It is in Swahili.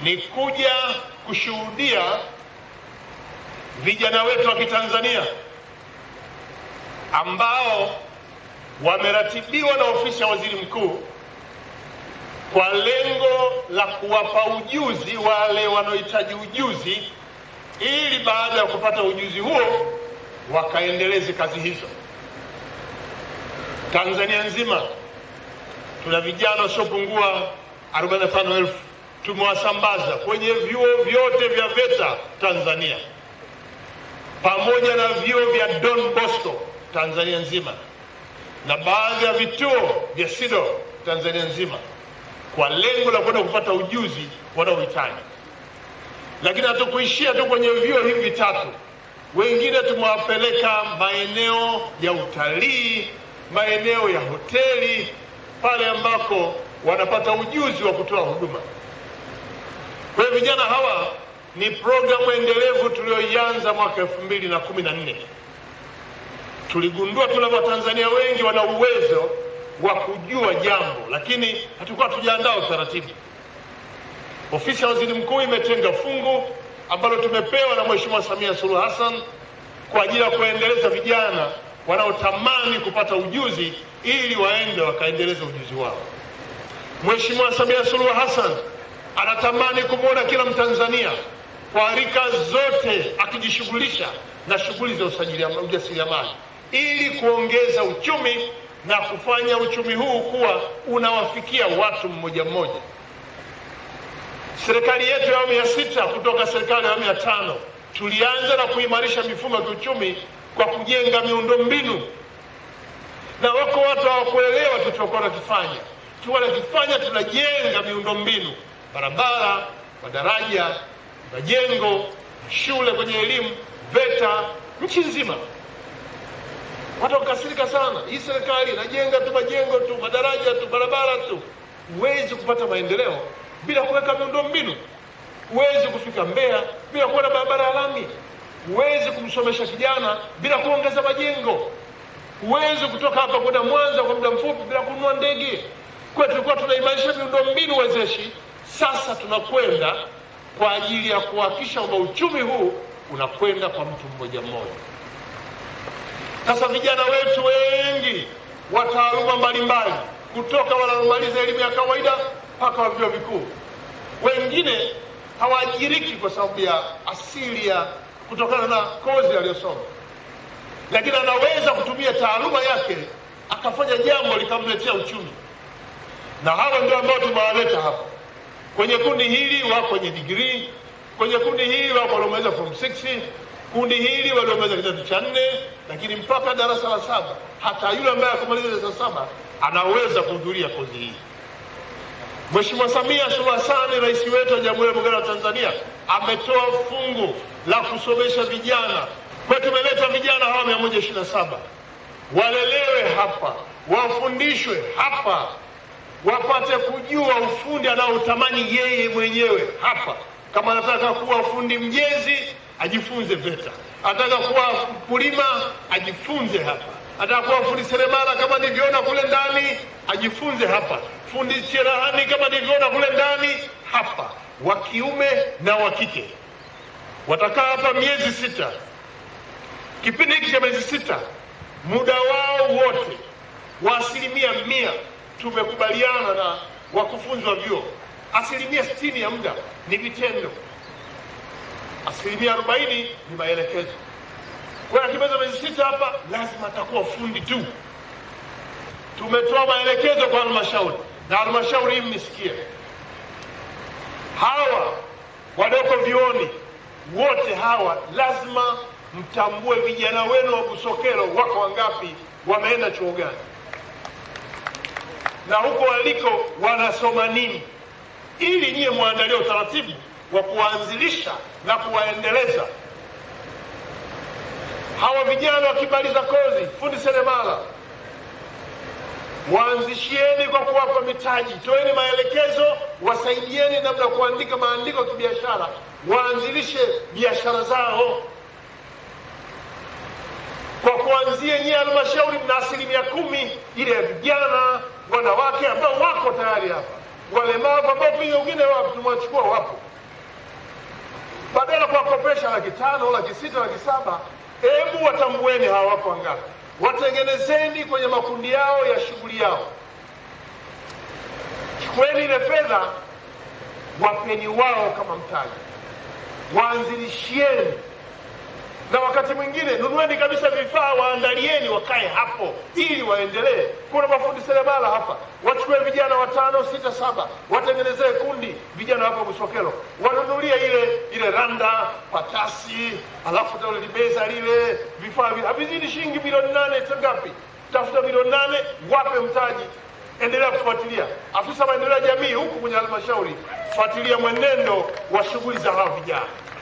ni kuja kushuhudia vijana wetu wa Kitanzania ambao wameratibiwa na ofisi ya waziri mkuu kwa lengo la kuwapa ujuzi wale wanaohitaji ujuzi, ili baada ya kupata ujuzi huo wakaendeleze kazi hizo. Tanzania nzima tuna vijana wasiopungua 45,000 tumewasambaza kwenye vyuo vyote vya VETA Tanzania pamoja na vyuo vya Don Bosco Tanzania nzima na baadhi ya vituo vya SIDO Tanzania nzima kwa lengo la kwenda kupata ujuzi wanaohitaji. Lakini hatukuishia tu kwenye vyuo hivi vitatu, wengine tumewapeleka maeneo ya utalii, maeneo ya hoteli, pale ambako wanapata ujuzi wa kutoa huduma. Kwa hiyo vijana hawa ni programu endelevu tuliyoianza mwaka 2014. Tuligundua tuna Watanzania wengi wana uwezo wa kujua jambo, lakini hatukuwa tujaandaa utaratibu. Ofisi ya waziri mkuu imetenga fungu ambalo tumepewa na Mheshimiwa Samia Suluhu Hassan kwa ajili ya kuendeleza vijana wanaotamani kupata ujuzi ili waende wakaendeleza ujuzi wao. Mheshimiwa Samia Suluhu Hassan anatamani kumwona kila Mtanzania kwa rika zote akijishughulisha na shughuli za ujasiriamali ili kuongeza uchumi na kufanya uchumi huu kuwa unawafikia watu mmoja mmoja. Serikali yetu ya awamu ya 6 kutoka serikali ya awamu ya 5 tulianza na kuimarisha mifumo ya kiuchumi kwa kujenga miundombinu, na wako watu hawakuelewa tulichokuwa tunakifanya. Tunajenga miundombinu, barabara, madaraja, majengo, shule kwenye elimu, VETA nchi nzima. Watu wakasirika sana, hii serikali inajenga tu majengo tu, madaraja tu, barabara tu. Huwezi kupata maendeleo bila kuweka miundombinu. Huwezi kufika Mbeya bila kuwa na barabara ya lami. Huwezi kumsomesha kijana bila kuongeza majengo. Huwezi kutoka hapa kwenda Mwanza kwa muda mfupi bila kununua ndege. Kwa hiyo tulikuwa tunaimarisha miundombinu wezeshi. Sasa tunakwenda kwa ajili ya kuhakikisha kwamba uchumi huu unakwenda kwa mtu mmoja mmoja. Sasa vijana wetu wengi wa taaluma mbalimbali, kutoka wanaomaliza elimu ya kawaida mpaka wa vyuo vikuu, wengine hawaajiriki kwa sababu ya asili ya kutokana na kozi aliyosoma, lakini anaweza kutumia taaluma yake akafanya jambo likamletea uchumi. Na hawa ndio ambao tumewaleta hapa. Kwenye kundi hili wako kwenye degree, kwenye kundi hili wako waliomaliza form 6, kundi hili waliomaliza kidato cha 4, lakini mpaka darasa la 7. Hata yule ambaye akumaliza darasa la 7 anaweza kuhudhuria kozi hii. Mheshimiwa Samia Suluhu Hassan, rais wetu wa Jamhuri ya Muungano wa Tanzania, ametoa fungu la kusomesha vijana. Kwa tumeleta vijana hawa 127 walelewe hapa, wafundishwe hapa, wapate kujua ufundi anaotamani yeye mwenyewe hapa. Kama anataka kuwa fundi mjenzi ajifunze VETA, anataka kuwa mkulima ajifunze hapa, anataka kuwa fundi seremala kama nilivyoona kule ndani ajifunze hapa, fundi cherehani kama nilivyoona kule ndani hapa. Wa kiume na wa kike watakaa hapa miezi 6. Kipindi hiki cha miezi 6 muda wao wote wa 100% tumekubaliana na wakufunzi wa vyuo, 60% ya muda ni vitendo, 40% ni maelekezo. Kwa akimaliza miezi 6 hapa lazima atakuwa fundi tu. Tumetoa maelekezo kwa halmashauri, na halmashauri hii mmesikia. Hawa walioko vyuoni wote hawa lazima mtambue vijana wenu wa Busokelo wako wangapi, wameenda chuo gani, na huko waliko wanasoma nini, ili nyie muandalie utaratibu wa kuwaanzilisha na kuwaendeleza. Hawa vijana wakimaliza kozi fundi seremala, waanzishieni kwa kuwapa mitaji, toeni maelekezo, wasaidieni namna kuandika maandiko ya kibiashara, waanzilishe biashara zao. Kwa kuanzia nyie halmashauri mna 10% ile ya vijana, wanawake ambao wako tayari hapa, walemavu ambao pia wengine wapo tumewachukua wapo, badala kuwakopesha laki5, laki6, laki7, hebu watambueni hawa wako wangapi, watengenezeni kwenye makundi yao ya shughuli yao, chukueni ile fedha, wapeni wao kama mtaji, waanzilishieni, na wakati mwingine nunueni kabisa vifaa, waandalieni wakae hapo ili waendelee. Kuna mafundi seremala hapa, wachukue vijana 5, 6, 7, watengenezee kundi vijana hapa Busokelo, wanunulie ile randa, patasi, alafu tole libeza lile, vifaa vile havizidi shilingi milioni 8 ngapi, tafuta milioni 8, wape mtaji. Endelea kufuatilia. Afisa maendeleo ya jamii huku kwenye halmashauri, fuatilia mwenendo wa shughuli za hao vijana.